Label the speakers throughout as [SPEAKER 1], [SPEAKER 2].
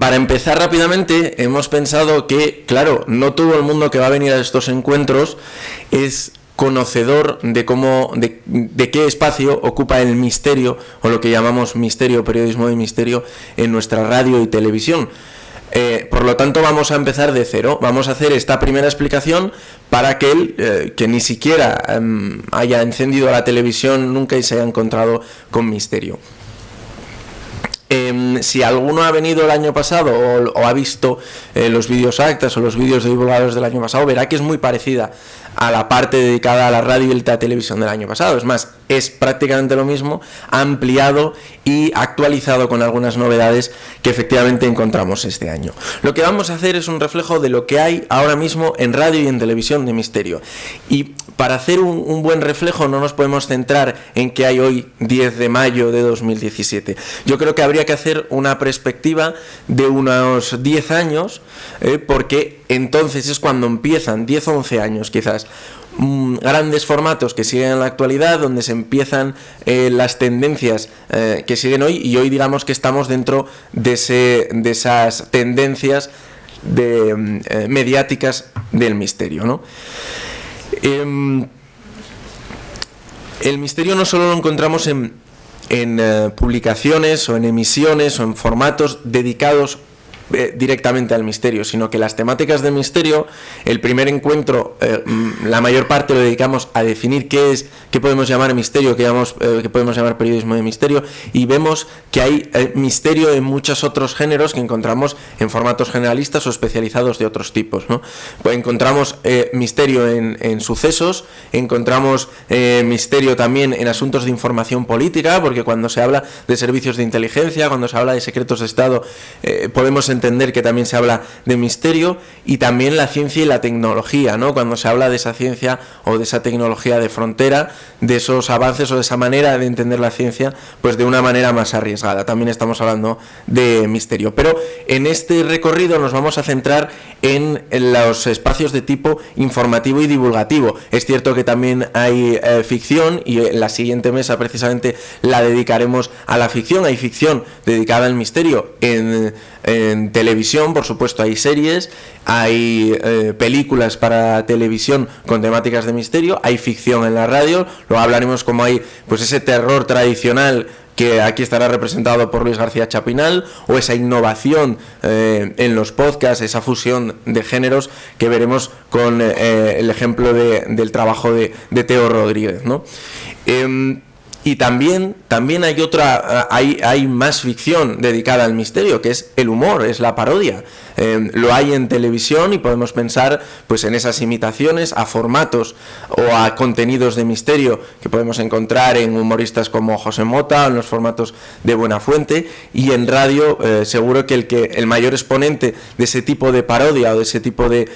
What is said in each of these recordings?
[SPEAKER 1] Para empezar rápidamente, hemos pensado que, claro, no todo el mundo que va a venir a estos encuentros es conocedor de de qué espacio ocupa el misterio, o lo que llamamos misterio, periodismo de misterio, en nuestra radio y televisión. Por lo tanto, vamos a empezar de cero. Vamos a hacer esta primera explicación para aquel que ni siquiera haya encendido la televisión nunca y se haya encontrado con misterio. Si alguno ha venido el año pasado o ha visto los vídeos actas o los vídeos de divulgadores del año pasado, verá que es muy parecida a la parte dedicada a la radio y la televisión del año pasado. Es más, es prácticamente lo mismo, ampliado y actualizado con algunas novedades que efectivamente encontramos este año. Lo que vamos a hacer es un reflejo de lo que hay ahora mismo en radio y en televisión de misterio. Y para hacer un buen reflejo no nos podemos centrar en qué hay hoy, 10 de mayo de 2017. Yo creo que habría que hacer una perspectiva de unos 10 años, porque entonces es cuando empiezan, 10 o 11 años quizás, grandes formatos que siguen en la actualidad, donde se empiezan las tendencias que siguen hoy, y hoy digamos que estamos dentro de esas tendencias mediáticas del misterio, ¿no? El misterio no solo lo encontramos en publicaciones o en emisiones o en formatos dedicados directamente al misterio, sino que las temáticas de misterio, el primer encuentro, la mayor parte lo dedicamos a definir qué podemos llamar misterio, qué podemos llamar periodismo de misterio, y vemos que hay misterio en muchos otros géneros que encontramos en formatos generalistas o especializados de otros tipos, ¿no? Pues encontramos misterio en sucesos, encontramos misterio también en asuntos de información política, porque cuando se habla de servicios de inteligencia, cuando se habla de secretos de Estado, podemos entender que también se habla de misterio, y también la ciencia y la tecnología, ¿no? Cuando se habla de esa ciencia o de esa tecnología de frontera, de esos avances o de esa manera de entender la ciencia, pues de una manera más arriesgada, también estamos hablando de misterio. Pero en este recorrido nos vamos a centrar en los espacios de tipo informativo y divulgativo. Es cierto que también hay ficción, y en la siguiente mesa precisamente la dedicaremos a la ficción. Hay ficción dedicada al misterio en televisión, por supuesto, hay series, hay películas para televisión con temáticas de misterio, hay ficción en la radio, luego hablaremos como hay pues ese terror tradicional que aquí estará representado por Luis García Chapinal, o esa innovación en los podcasts, esa fusión de géneros que veremos con el ejemplo del trabajo de Teo Rodríguez, ¿no? Y también hay más ficción dedicada al misterio, que es el humor, es la parodia. Lo hay en televisión, y podemos pensar pues en esas imitaciones a formatos o a contenidos de misterio que podemos encontrar en humoristas como José Mota, o en los formatos de Buenafuente, y en radio seguro que el mayor exponente de ese tipo de parodia o de ese tipo de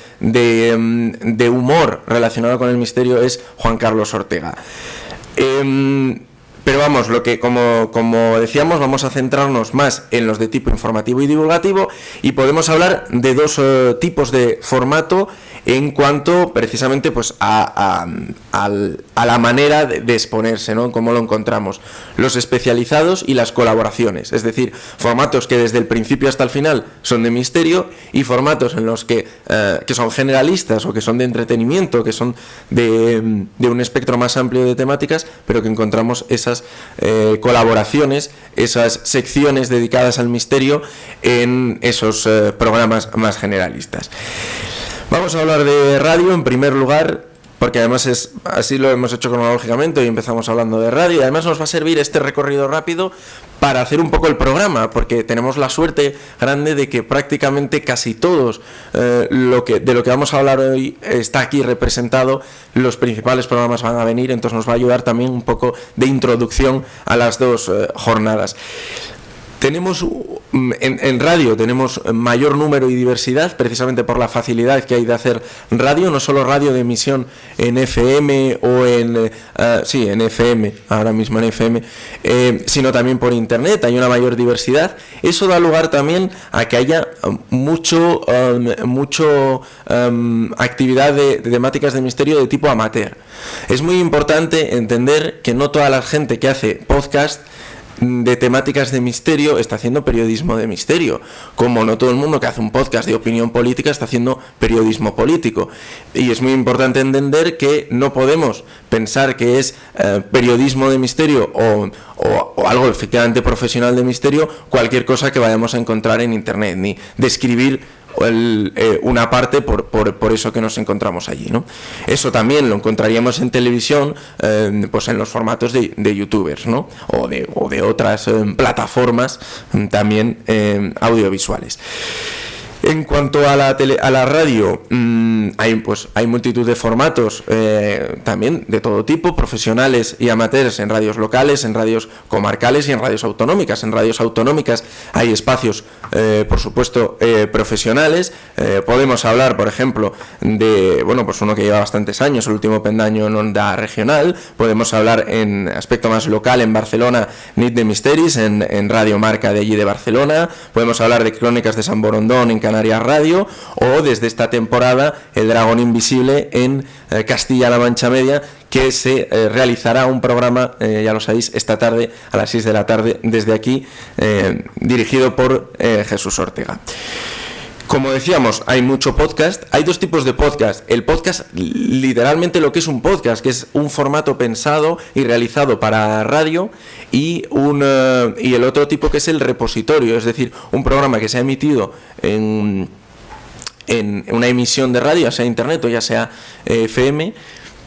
[SPEAKER 1] humor relacionado con el misterio es Juan Carlos Ortega. Pero vamos, como decíamos, vamos a centrarnos más en los de tipo informativo y divulgativo, y podemos hablar de dos tipos de formato en cuanto precisamente pues a la manera de exponerse, ¿no? Cómo lo encontramos. Los especializados y las colaboraciones, es decir, formatos que desde el principio hasta el final son de misterio, y formatos en los que son generalistas o que son de entretenimiento, que son de un espectro más amplio de temáticas, pero que encontramos esas colaboraciones, esas secciones dedicadas al misterio en esos programas más generalistas. Vamos a hablar de radio en primer lugar, porque además así lo hemos hecho cronológicamente, y empezamos hablando de radio, y además nos va a servir este recorrido rápido para hacer un poco el programa, porque tenemos la suerte grande de que prácticamente casi todos de lo que vamos a hablar hoy está aquí representado. Los principales programas van a venir, entonces nos va a ayudar también un poco de introducción a las dos jornadas. Tenemos en radio tenemos mayor número y diversidad, precisamente por la facilidad que hay de hacer radio, no solo radio de emisión en FM o en FM, ahora mismo en FM, sino también por internet. Hay una mayor diversidad. Eso da lugar también a que haya mucho actividad de temáticas de misterio de tipo amateur. Es muy importante entender que no toda la gente que hace podcast de temáticas de misterio está haciendo periodismo de misterio, como no todo el mundo que hace un podcast de opinión política está haciendo periodismo político. Y es muy importante entender que no podemos pensar que es periodismo de misterio o algo efectivamente profesional de misterio cualquier cosa que vayamos a encontrar en internet, ni describir una parte por eso que nos encontramos allí, ¿no? Eso también lo encontraríamos en televisión, pues en los formatos de youtubers, ¿no? o de otras plataformas también audiovisuales. En cuanto a la radio, hay multitud de formatos también de todo tipo, profesionales y amateurs, en radios locales, en radios comarcales y en radios autonómicas. En radios autonómicas hay espacios, por supuesto, profesionales. Podemos hablar, por ejemplo, de pues uno que lleva bastantes años, el último pendaño en onda regional. Podemos hablar en aspecto más local, en Barcelona, Nit de Misteris, en Radio Marca de allí de Barcelona. Podemos hablar de Crónicas de San Borondón en Canarias Radio, o desde esta temporada El Dragón Invisible en Castilla-La Mancha Media, que se realizará un programa, ya lo sabéis, esta tarde a las 6 de la tarde desde aquí, dirigido por Jesús Ortega. Como decíamos, hay mucho podcast. Hay dos tipos de podcast. El podcast, literalmente lo que es un podcast, que es un formato pensado y realizado para radio, y el otro tipo, que es el repositorio, es decir, un programa que se ha emitido en una emisión de radio, ya sea internet o ya sea FM,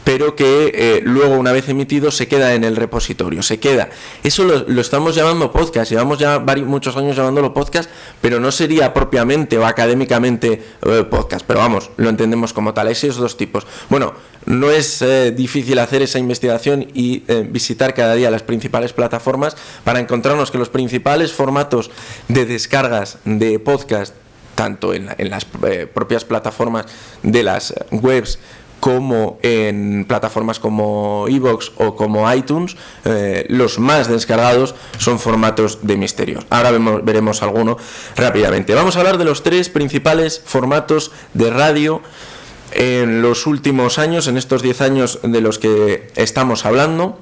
[SPEAKER 1] pero que luego, una vez emitido, se queda en el repositorio, se queda. Eso lo estamos llamando podcast, llevamos ya muchos años llamándolo podcast, pero no sería propiamente o académicamente podcast, pero vamos, lo entendemos como tal. Esos dos tipos. Bueno, no es difícil hacer esa investigación y visitar cada día las principales plataformas para encontrarnos que los principales formatos de descargas de podcast, tanto en las propias plataformas de las webs, como en plataformas como iVoox o como iTunes, los más descargados son formatos de misterios. Ahora veremos alguno rápidamente. Vamos a hablar de los 3 principales formatos de radio en los últimos años, en estos 10 años de los que estamos hablando.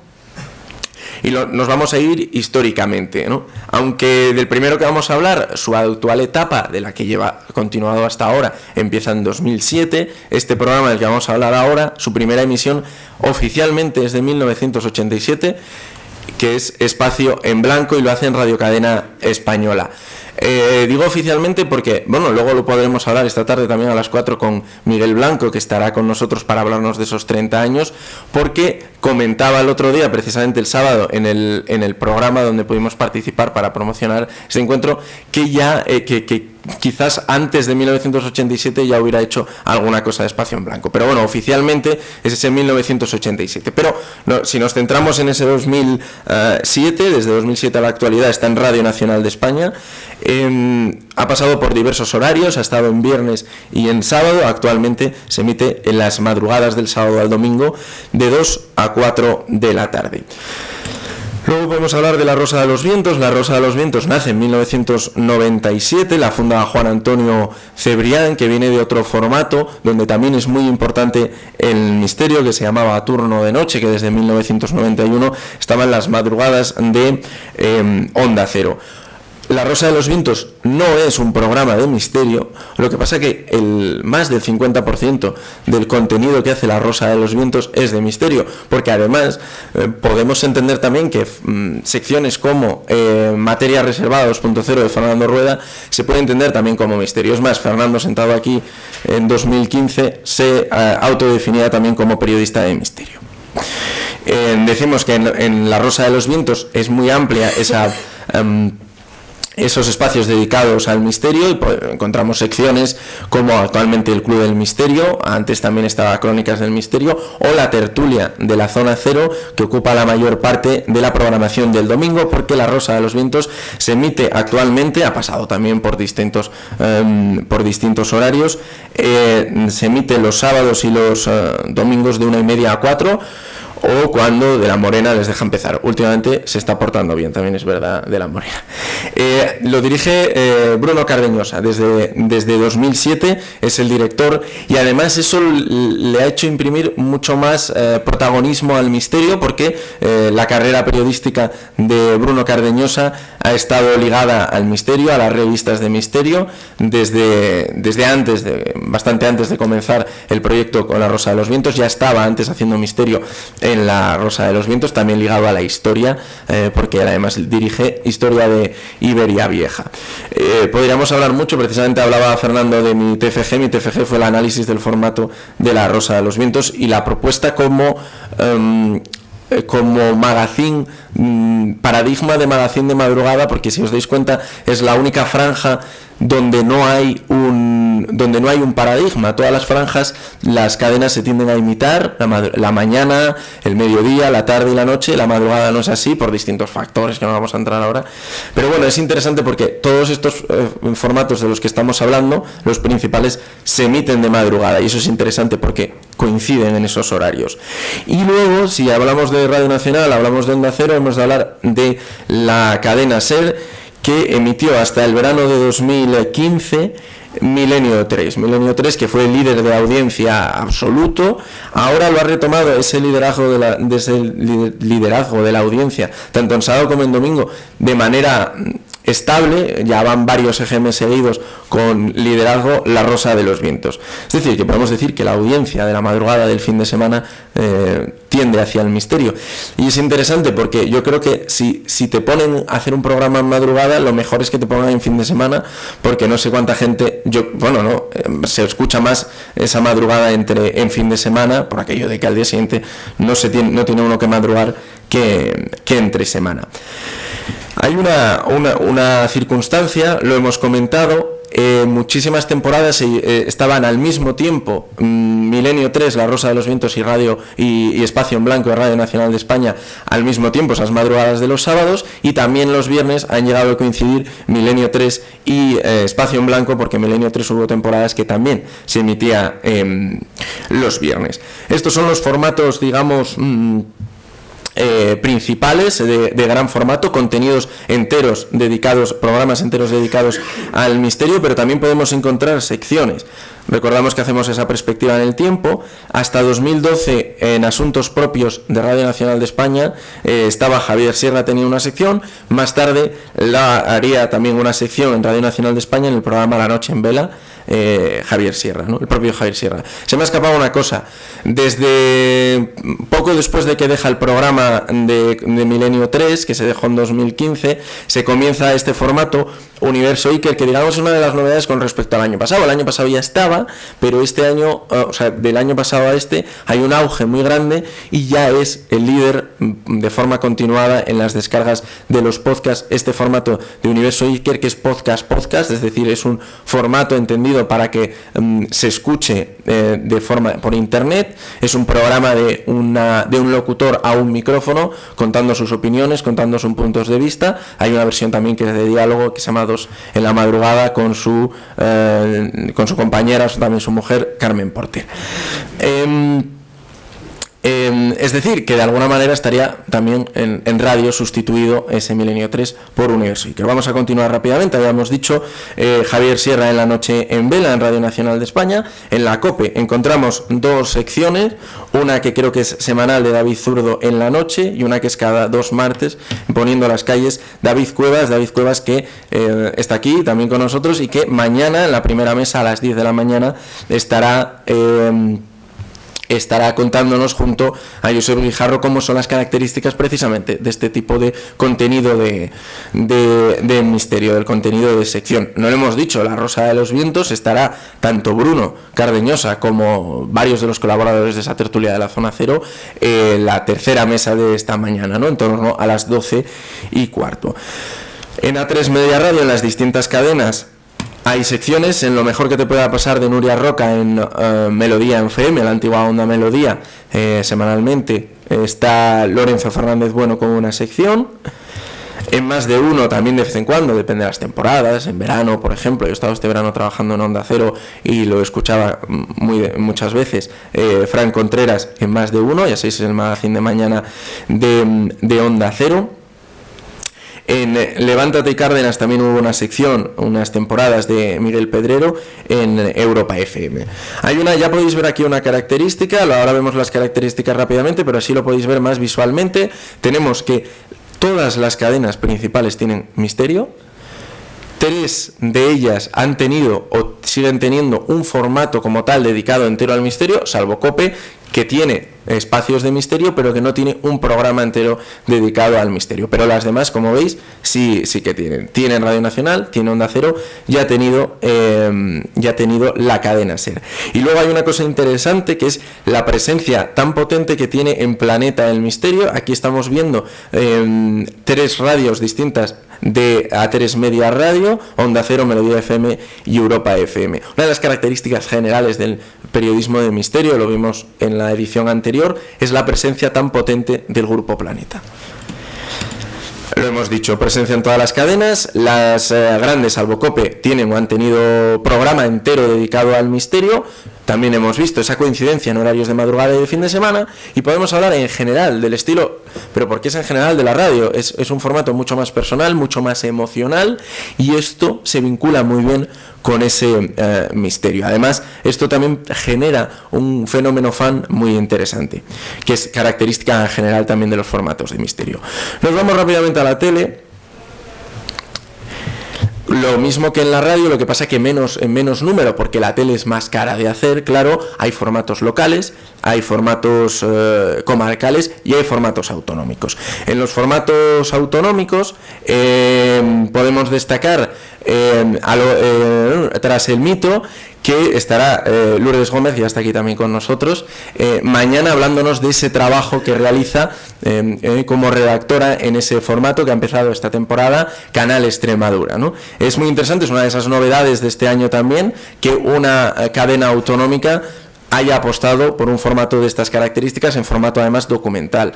[SPEAKER 1] Y nos vamos a ir históricamente, ¿no? Aunque del primero que vamos a hablar, su actual etapa, de la que lleva continuado hasta ahora, empieza en 2007. Este programa del que vamos a hablar ahora, su primera emisión oficialmente es de 1987, que es Espacio en Blanco, y lo hace en Radio Cadena Española. Digo oficialmente porque, luego lo podremos hablar esta tarde también a las 4 con Miguel Blanco, que estará con nosotros para hablarnos de esos 30 años, porque comentaba el otro día, precisamente el sábado, en el programa donde pudimos participar para promocionar este encuentro, que ya que quizás antes de 1987 ya hubiera hecho alguna cosa de Espacio en Blanco, pero oficialmente es ese 1987. Pero si nos centramos en ese 2007, desde 2007 a la actualidad está en Radio Nacional de España. Ha pasado por diversos horarios, ha estado en viernes y en sábado. Actualmente se emite en las madrugadas del sábado al domingo, de 2 a 4 de la tarde. Luego podemos hablar de La Rosa de los Vientos. La Rosa de los Vientos nace en 1997, la funda Juan Antonio Cebrián, que viene de otro formato, donde también es muy importante el misterio, que se llamaba Turno de Noche, que desde 1991 estaba en las madrugadas de Onda Cero. La Rosa de los Vientos no es un programa de misterio, lo que pasa que más del 50% del contenido que hace La Rosa de los Vientos es de misterio, porque además podemos entender también que secciones como Materia Reservada 2.0 de Fernando Rueda se puede entender también como misterio. Es más, Fernando, sentado aquí en 2015, se autodefinía también como periodista de misterio. Decimos que en La Rosa de los Vientos es muy amplia esos espacios dedicados al misterio, y encontramos secciones como actualmente el Club del Misterio, antes también estaba Crónicas del Misterio, o la tertulia de la Zona Cero, que ocupa la mayor parte de la programación del domingo, porque La Rosa de los Vientos se emite actualmente, ha pasado también por distintos horarios, se emite los sábados y los domingos de 1:30 a 4, o cuando De la Morena les deja empezar. Últimamente se está portando bien, también es verdad, De la Morena. Lo dirige Bruno Cardeñosa desde 2007, es el director, y además eso le ha hecho imprimir mucho más protagonismo al misterio, porque la carrera periodística de Bruno Cardeñosa ha estado ligada al misterio, a las revistas de misterio, desde antes, bastante antes de comenzar el proyecto con La Rosa de los Vientos. Ya estaba antes haciendo misterio en La Rosa de los Vientos, también ligado a la historia, porque además dirige Historia de Iberia Vieja. Podríamos hablar mucho, precisamente hablaba Fernando de mi TFG. Mi TFG fue el análisis del formato de La Rosa de los Vientos y la propuesta como magazine, paradigma de magazine de madrugada, porque si os dais cuenta es la única franja donde no hay un paradigma. Todas las franjas, las cadenas se tienden a imitar, la mañana, el mediodía, la tarde y la noche. La madrugada no es así por distintos factores que no vamos a entrar ahora, pero bueno, es interesante porque todos estos formatos de los que estamos hablando, los principales, se emiten de madrugada, y eso es interesante porque coinciden en esos horarios. Y luego, si hablamos de Radio Nacional, hablamos de Onda Cero, hemos de hablar de la cadena SER, que emitió hasta el verano de 2015 Milenio 3, que fue el líder de audiencia absoluto. Ahora lo ha retomado ese liderazgo de la audiencia, tanto en sábado como en domingo, de manera estable. Ya van varios EGM seguidos con liderazgo La Rosa de los Vientos. Es decir, que podemos decir que la audiencia de la madrugada del fin de semana tiende hacia el misterio. Y es interesante porque yo creo que si te ponen a hacer un programa en madrugada, lo mejor es que te pongan en fin de semana, porque no sé cuánta gente, se escucha más esa madrugada en fin de semana, por aquello de que al día siguiente no tiene uno que madrugar que entre semana. Hay una circunstancia, lo hemos comentado, muchísimas temporadas estaban al mismo tiempo, Milenio 3, La Rosa de los Vientos y Radio y Espacio en Blanco de Radio Nacional de España al mismo tiempo, esas madrugadas de los sábados, y también los viernes han llegado a coincidir Milenio 3 y Espacio en Blanco, porque Milenio 3 hubo temporadas que también se emitía los viernes. Estos son los formatos, digamos, principales de gran formato, contenidos enteros dedicados, programas enteros dedicados al misterio, pero también podemos encontrar secciones. Recordamos que hacemos esa perspectiva en el tiempo. Hasta 2012, en Asuntos Propios de Radio Nacional de España, estaba Javier Sierra, tenía una sección. Más tarde la haría también una sección en Radio Nacional de España, en el programa La Noche en Vela, Javier Sierra, ¿no? El propio Javier Sierra. Se me ha escapado una cosa. Desde poco después de que deja el programa de Milenio 3, que se dejó en 2015, se comienza este formato Universo Iker, que digamos es una de las novedades con respecto al año pasado. El año pasado ya estaba, pero este año, del año pasado a este, hay un auge muy grande y ya es el líder de forma continuada en las descargas de los podcasts. Este formato de Universo Iker, que es podcast, es decir, es un formato entendido para que se escuche de forma por internet. Es un programa de un locutor a un micrófono, contando sus opiniones, contando sus puntos de vista. Hay una versión también que es de diálogo, que se llama Dos en la Madrugada, con su compañera, también su mujer, Carmen Porter. Es decir, que de alguna manera estaría también en radio sustituido ese Milenio 3 por Universo Iker. Vamos a continuar rápidamente. Habíamos dicho Javier Sierra en La Noche en Vela, en Radio Nacional de España. En la COPE encontramos dos secciones, una que creo que es semanal, de David Zurdo en la noche, y una que es cada 2 martes, Poniendo las Calles, David Cuevas, que está aquí también con nosotros, y que mañana en la primera mesa a las 10 de la mañana estará contándonos junto a Josep Guijarro cómo son las características precisamente de este tipo de contenido de misterio, del contenido de sección. No lo hemos dicho, La Rosa de los Vientos estará tanto Bruno Cardeñosa como varios de los colaboradores de esa tertulia de la Zona Cero, la tercera mesa de esta mañana, ¿no? En torno a las 12:15. En A3 Media Radio, en las distintas cadenas, hay secciones. En Lo Mejor que te pueda pasar, de Nuria Roca, en Melodía en FM, la antigua Onda Melodía, semanalmente está Lorenzo Fernández Bueno con una sección. En Más de Uno también de vez en cuando, depende de las temporadas. En verano, por ejemplo, yo he estado este verano trabajando en Onda Cero y lo escuchaba muchas veces. Fran Contreras en Más de Uno, ya sabéis, es el magazine de mañana de Onda Cero. En Levántate y Cárdenas también hubo una sección, unas temporadas de Miguel Pedrero en Europa FM. Ya podéis ver aquí una característica, ahora vemos las características rápidamente, pero así lo podéis ver más visualmente. Tenemos que todas las cadenas principales tienen misterio. 3 de ellas han tenido o siguen teniendo un formato como tal dedicado entero al misterio, salvo COPE, que tiene espacios de misterio, pero que no tiene un programa entero dedicado al misterio. Pero las demás, como veis, sí que tienen. Tienen Radio Nacional, tiene Onda Cero, ya ha tenido la cadena SER. Y luego hay una cosa interesante, que es la presencia tan potente que tiene en Planeta el Misterio. Aquí estamos viendo 3 radios distintas de A3 Media Radio, Onda Cero, Melodía FM y Europa FM. Una de las características generales del periodismo de misterio, lo vimos en la edición anterior, es la presencia tan potente del Grupo Planeta. Lo hemos dicho, presencia en todas las cadenas. Las grandes, salvo COPE, tienen o han tenido programa entero dedicado al misterio. También hemos visto esa coincidencia en horarios de madrugada y de fin de semana. Y podemos hablar en general del estilo, pero porque es en general de la radio. Es un formato mucho más personal, mucho más emocional, y esto se vincula muy bien con ese misterio. Además, esto también genera un fenómeno fan muy interesante, que es característica en general también de los formatos de misterio. Nos vamos rápidamente a la tele. Lo mismo que en la radio, lo que pasa que en menos número, porque la tele es más cara de hacer, claro. Hay formatos locales, hay formatos comarcales y hay formatos autonómicos. En los formatos autonómicos podemos destacar Tras el mito, que estará Lourdes Gómez, ya está aquí también con nosotros, mañana hablándonos de ese trabajo que realiza como redactora en ese formato que ha empezado esta temporada, Canal Extremadura, ¿no? Es muy interesante, es una de esas novedades de este año también, que una cadena autonómica haya apostado por un formato de estas características, en formato además documental.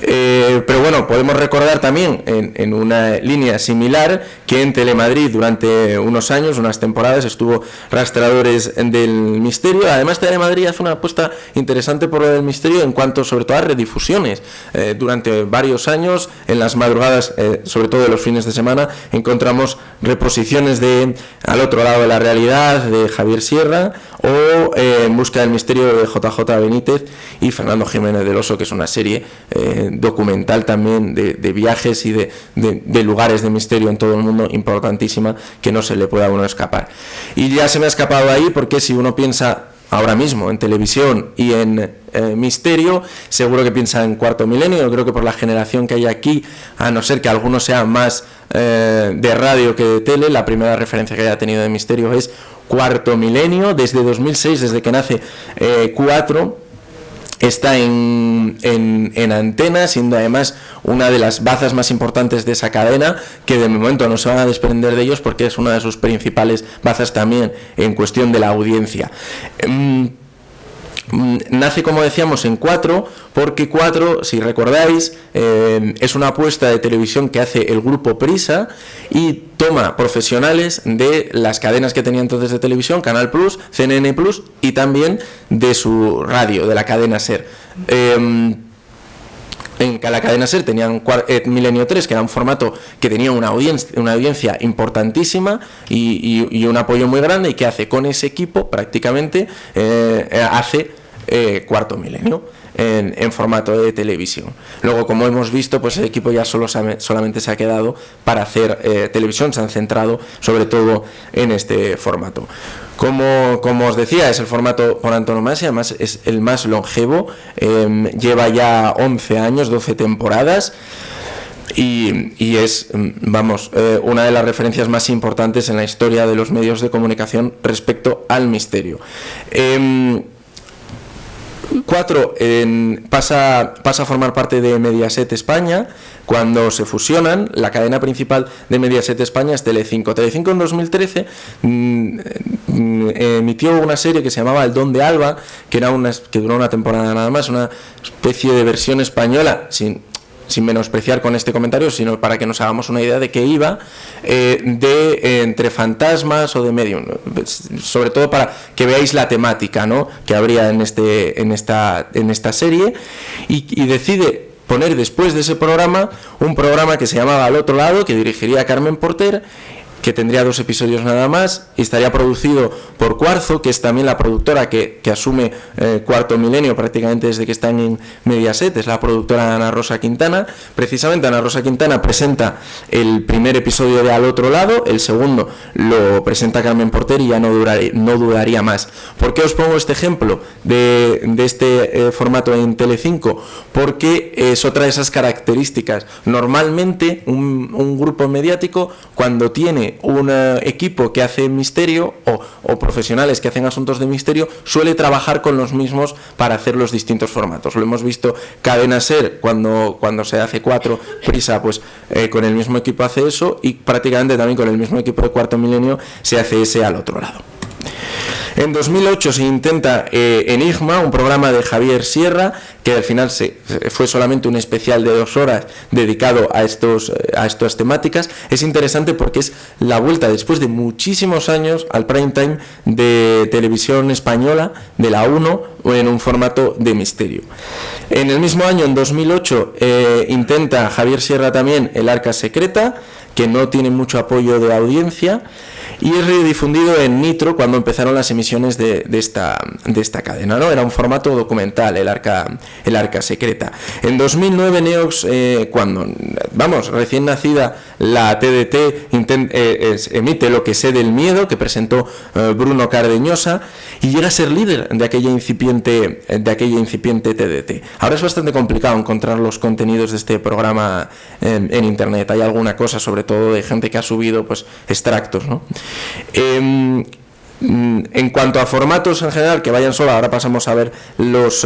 [SPEAKER 1] Pero bueno, podemos recordar también en una línea similar que en Telemadrid durante unos años, unas temporadas, estuvo Rastreadores del Misterio. Además, Telemadrid hace una apuesta interesante por lo del misterio en cuanto sobre todo a redifusiones. Durante varios años, en las madrugadas, sobre todo de los fines de semana, encontramos reposiciones de Al otro lado de la realidad, de Javier Sierra, o En busca del misterio, de JJ Benítez y Fernando Jiménez del Oso, que es una serie documental también de viajes y de lugares de misterio en todo el mundo, importantísima, que no se le pueda a uno escapar. Y ya se me ha escapado ahí, porque si uno piensa ahora mismo en televisión y en misterio, seguro que piensa en Cuarto Milenio. Yo creo que por la generación que hay aquí, a no ser que algunos sean más de radio que de tele, la primera referencia que haya tenido de misterio es Cuarto Milenio. Desde 2006, desde que nace 4, está en antena, siendo además una de las bazas más importantes de esa cadena, que de momento no se van a desprender de ellos porque es una de sus principales bazas también en cuestión de la audiencia. Nace, como decíamos, en 4, porque 4, si recordáis, es una apuesta de televisión que hace el grupo Prisa y toma profesionales de las cadenas que tenía entonces de televisión, Canal Plus, CNN Plus, y también de su radio, de la cadena SER. En la cadena SER tenían Milenio 3, que era un formato que tenía una audiencia importantísima y un apoyo muy grande, y que hace con ese equipo prácticamente hace Cuarto Milenio en formato de televisión. Luego, como hemos visto, pues el equipo ya solamente se ha quedado para hacer televisión, se han centrado sobre todo en este formato. Como os decía, es el formato por antonomasia, además es el más longevo, lleva ya 11 años, 12 temporadas, y es, una de las referencias más importantes en la historia de los medios de comunicación respecto al misterio. 4 pasa a formar parte de Mediaset España. Cuando se fusionan, la cadena principal de Mediaset España es Telecinco. Telecinco en 2013 emitió una serie que se llamaba El Don de Alba, que duró una temporada nada más, una especie de versión española, sin sin menospreciar con este comentario, sino para que nos hagamos una idea de qué iba, entre fantasmas o de medium, sobre todo para que veáis la temática, ¿no?, que habría en esta serie, y decide poner después de ese programa un programa que se llamaba Al Otro Lado, que dirigiría Carmen Porter, que tendría 2 episodios nada más, y estaría producido por Cuarzo, que es también la productora que asume Cuarto Milenio prácticamente desde que están en Mediaset, es la productora Ana Rosa Quintana. Precisamente Ana Rosa Quintana presenta el primer episodio de Al Otro Lado, el segundo lo presenta Carmen Porter y ya no duraría más. ¿Por qué os pongo este ejemplo de este formato en Telecinco? Porque es otra de esas características. Normalmente un grupo mediático, cuando tiene un equipo que hace misterio o profesionales que hacen asuntos de misterio, suele trabajar con los mismos para hacer los distintos formatos. Lo hemos visto Cadena Ser cuando se hace 4, Prisa pues con el mismo equipo hace eso, y prácticamente también con el mismo equipo de Cuarto Milenio se hace ese Al Otro Lado. En 2008 se intenta Enigma, un programa de Javier Sierra, que al final fue solamente un especial de 2 horas dedicado a estas temáticas. Es interesante porque es la vuelta, después de muchísimos años, al prime time de televisión española, de la 1, en un formato de misterio. En el mismo año, en 2008, intenta Javier Sierra también El Arca Secreta, que no tiene mucho apoyo de audiencia, y es redifundido en Nitro cuando empezaron las emisiones de esta cadena, ¿no? Era un formato documental, el Arca Secreta. En 2009 Neox, cuando recién nacida la TDT, emite Lo que sé del miedo, que presentó Bruno Cardeñosa, y llega a ser líder de aquella incipiente TDT. Ahora es bastante complicado encontrar los contenidos de este programa en internet. Hay alguna cosa, sobre todo de gente que ha subido pues extractos, ¿no? En cuanto a formatos en general que vayan solo, ahora pasamos a ver los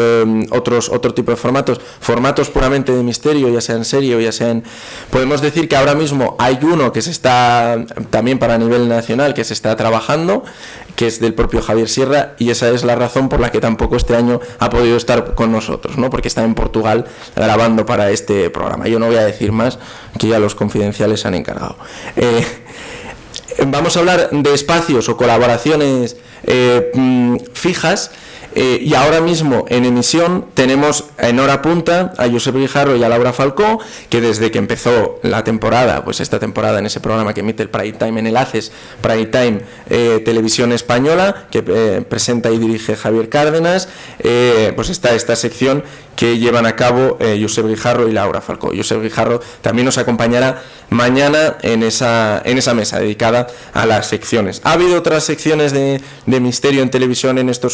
[SPEAKER 1] otro tipo de formatos puramente de misterio, ya sea en serie o ya sea en... Podemos decir que ahora mismo hay uno que se está, también para nivel nacional, que se está trabajando, que es del propio Javier Sierra, y esa es la razón por la que tampoco este año ha podido estar con nosotros, ¿no? Porque está en Portugal grabando para este programa. Yo no voy a decir más, que ya los confidenciales se han encargado. Vamos a hablar de espacios o colaboraciones fijas, y ahora mismo en emisión tenemos en hora punta a Josep Guijarro y a Laura Falcó, que desde que empezó la temporada, pues esta temporada en ese programa que emite el Prime Time en el ACES, Prime Time Televisión Española, que presenta y dirige Javier Cárdenas, pues está esta sección que llevan a cabo Josep Guijarro y Laura Falcó. Josep Guijarro también nos acompañará mañana en esa mesa dedicada a las secciones. Ha habido otras secciones de misterio en televisión en esta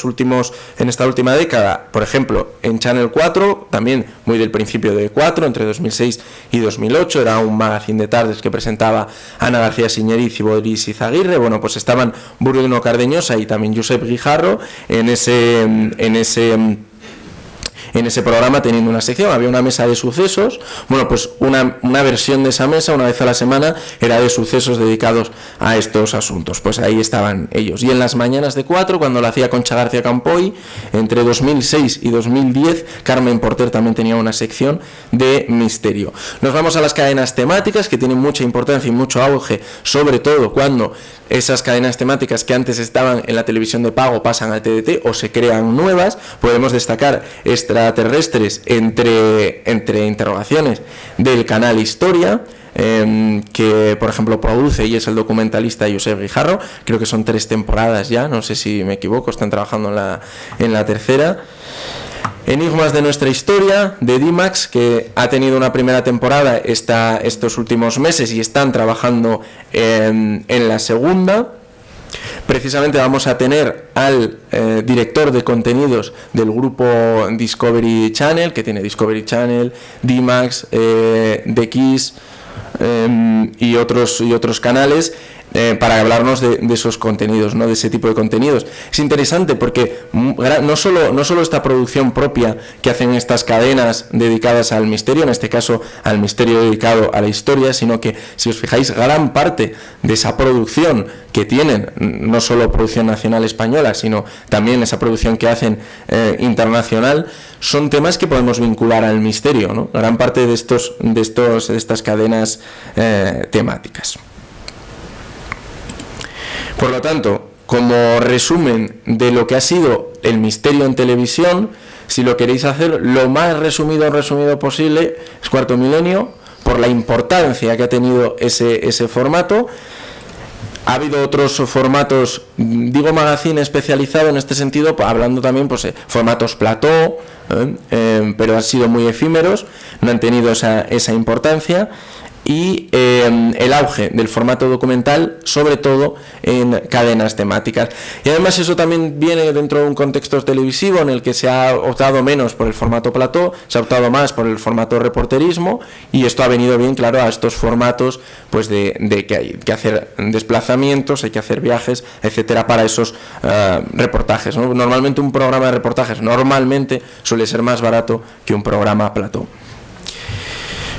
[SPEAKER 1] última década, por ejemplo en Channel 4, también muy del principio de 4, entre 2006 y 2008, era un magazine de tardes que presentaba Ana García Siñeriz y Boris Izaguirre. Bueno, pues estaban Bruno Cardeñosa y también Josep Guijarro en ese programa, teniendo una sección. Había una mesa de sucesos. Bueno, pues una versión de esa mesa, una vez a la semana, era de sucesos dedicados a estos asuntos. Pues ahí estaban ellos. Y en las mañanas de 4, cuando lo hacía Concha García Campoy, entre 2006 y 2010, Carmen Porter también tenía una sección de misterio. Nos vamos a las cadenas temáticas, que tienen mucha importancia y mucho auge, sobre todo cuando esas cadenas temáticas que antes estaban en la televisión de pago pasan al TDT o se crean nuevas. Podemos destacar Extraterrestres, entre interrogaciones, del canal Historia, que por ejemplo produce y es el documentalista Josep Guijarro. Creo que son 3 temporadas ya, no sé si me equivoco, están trabajando en la tercera. Enigmas de nuestra historia, de D-Max, que ha tenido una primera temporada estos últimos meses y están trabajando en la segunda. Precisamente vamos a tener al director de contenidos del grupo Discovery Channel, que tiene Discovery Channel, D-Max, The Kiss y otros canales, para hablarnos de esos contenidos, ¿no? De ese tipo de contenidos. Es interesante porque no solo esta producción propia que hacen estas cadenas dedicadas al misterio, en este caso al misterio dedicado a la historia, sino que, si os fijáis, gran parte de esa producción que tienen, no solo producción nacional española, sino también esa producción que hacen internacional, son temas que podemos vincular al misterio, ¿no? Gran parte de estas cadenas temáticas. Por lo tanto, como resumen de lo que ha sido el misterio en televisión, si lo queréis hacer lo más resumido posible, es Cuarto Milenio, por la importancia que ha tenido ese formato. Ha habido otros formatos, digo magazine especializado en este sentido, hablando también formatos plató, pero han sido muy efímeros, no han tenido esa importancia. Y el auge del formato documental, sobre todo en cadenas temáticas. Y además eso también viene dentro de un contexto televisivo en el que se ha optado menos por el formato plató, se ha optado más por el formato reporterismo, y esto ha venido bien, claro, a estos formatos pues de que hay que hacer desplazamientos, hay que hacer viajes, etcétera, para esos reportajes, ¿no? Normalmente un programa de reportajes suele ser más barato que un programa plató.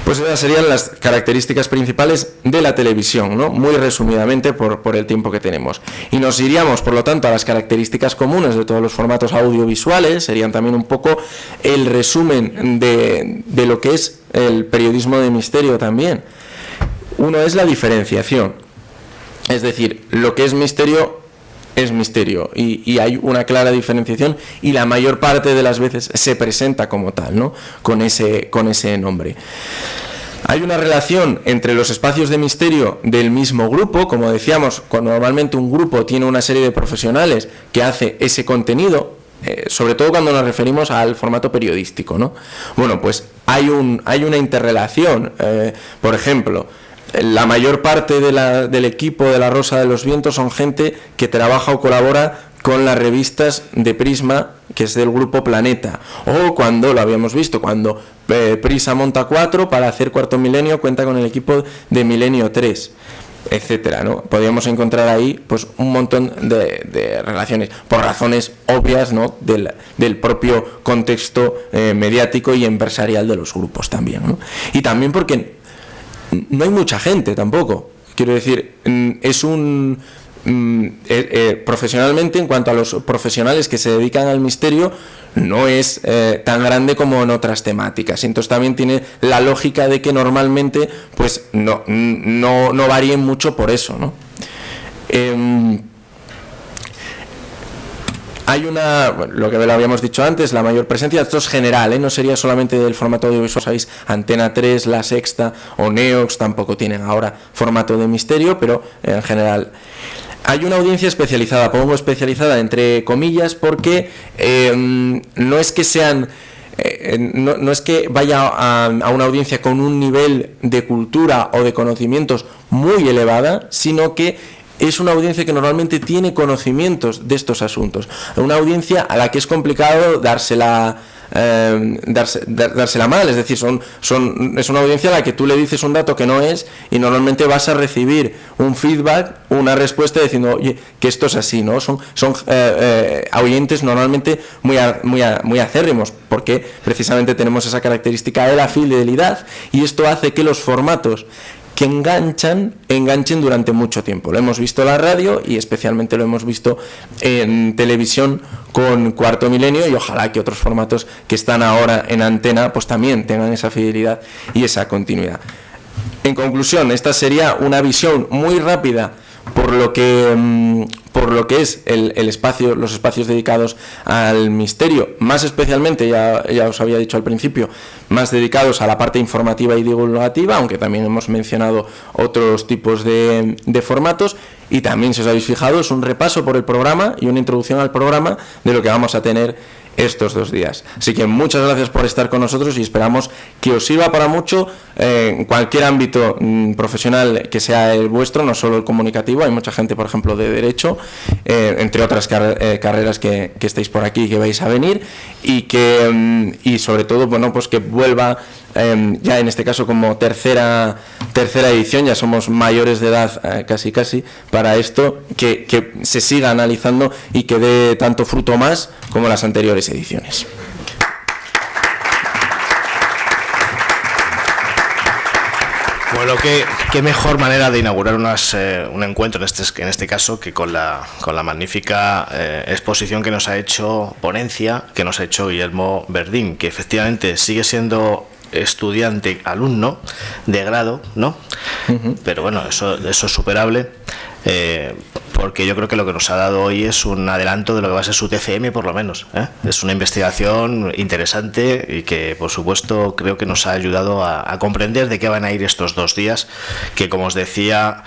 [SPEAKER 1] Pues esas serían las características principales de la televisión, ¿no? Muy resumidamente por el tiempo que tenemos. Y nos iríamos, por lo tanto, a las características comunes de todos los formatos audiovisuales. Serían también un poco el resumen de lo que es el periodismo de misterio también. Uno es la diferenciación. Es decir, lo que es misterio es misterio, y hay una clara diferenciación, y la mayor parte de las veces se presenta como tal, ¿no? Con ese nombre. Hay una relación entre los espacios de misterio del mismo grupo. Como decíamos, cuando normalmente un grupo tiene una serie de profesionales que hace ese contenido, sobre todo cuando nos referimos al formato periodístico, ¿no? Bueno, pues hay una interrelación. Por ejemplo, la mayor parte del equipo de La Rosa de los Vientos son gente que trabaja o colabora con las revistas de Prisma, que es del grupo Planeta, o cuando, lo habíamos visto, cuando Prisa monta 4 para hacer Cuarto Milenio, cuenta con el equipo de Milenio 3, etcétera, ¿no? Podríamos encontrar ahí pues un montón de relaciones, por razones obvias, ¿no? del propio contexto mediático y empresarial de los grupos también, ¿no? Y también porque no hay mucha gente tampoco, quiero decir, es profesionalmente, en cuanto a los profesionales que se dedican al misterio, no es tan grande como en otras temáticas. Entonces también tiene la lógica de que normalmente pues no varíen mucho por eso, ¿no? Hay lo que lo habíamos dicho antes, la mayor presencia, esto es general, no sería solamente del formato audiovisual, sabéis, Antena 3, La Sexta o Neox tampoco tienen ahora formato de misterio, pero en general. Hay una audiencia especializada, pongo especializada entre comillas, porque no es que sean... no es que vaya a una audiencia con un nivel de cultura o de conocimientos muy elevada, sino que es una audiencia que normalmente tiene conocimientos de estos asuntos. Una audiencia a la que es complicado dársela mal, es decir, es una audiencia a la que tú le dices un dato que no es, y normalmente vas a recibir un feedback, una respuesta diciendo, oye, que esto es así, ¿no? Son oyentes normalmente muy acérrimos, porque precisamente tenemos esa característica de la fidelidad, y esto hace que los formatos que enganchen durante mucho tiempo. Lo hemos visto en la radio y especialmente lo hemos visto en televisión con Cuarto Milenio, y ojalá que otros formatos que están ahora en antena pues también tengan esa fidelidad y esa continuidad. En conclusión, esta sería una visión muy rápida por lo que es el espacio, los espacios dedicados al misterio, más especialmente, ya os había dicho al principio, más dedicados a la parte informativa y divulgativa, aunque también hemos mencionado otros tipos de formatos. Y también, si os habéis fijado, es un repaso por el programa y una introducción al programa de lo que vamos a tener estos 2 días. Así que muchas gracias por estar con nosotros, y esperamos que os sirva para mucho en cualquier ámbito profesional que sea el vuestro, no solo el comunicativo. Hay mucha gente, por ejemplo, de Derecho, entre otras carreras que estáis por aquí y que vais a venir, y sobre todo, bueno, pues que vuelva ya en este caso como tercera edición, ya somos mayores de edad casi para esto, que se siga analizando y que dé tanto fruto más como las anteriores ediciones.
[SPEAKER 2] Bueno, qué mejor manera de inaugurar un encuentro en este caso que con la magnífica exposición que nos ha hecho, ponencia que nos ha hecho Guillermo Verdín, que efectivamente sigue siendo estudiante, alumno de grado, ¿no? Pero bueno, eso es superable, porque yo creo que lo que nos ha dado hoy es un adelanto de lo que va a ser su TCM, por lo menos, ¿eh? Es una investigación interesante y que, por supuesto, creo que nos ha ayudado a comprender de qué van a ir estos 2 días, que, como os decía,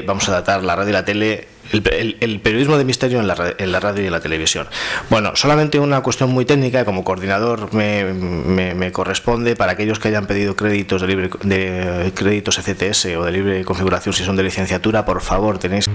[SPEAKER 2] vamos a tratar la radio y la tele, el periodismo de misterio en la radio y en la televisión. Bueno, solamente una cuestión muy técnica, como coordinador me corresponde, para aquellos que hayan pedido créditos de créditos ECTS o de libre configuración, si son de licenciatura, por favor, tenéis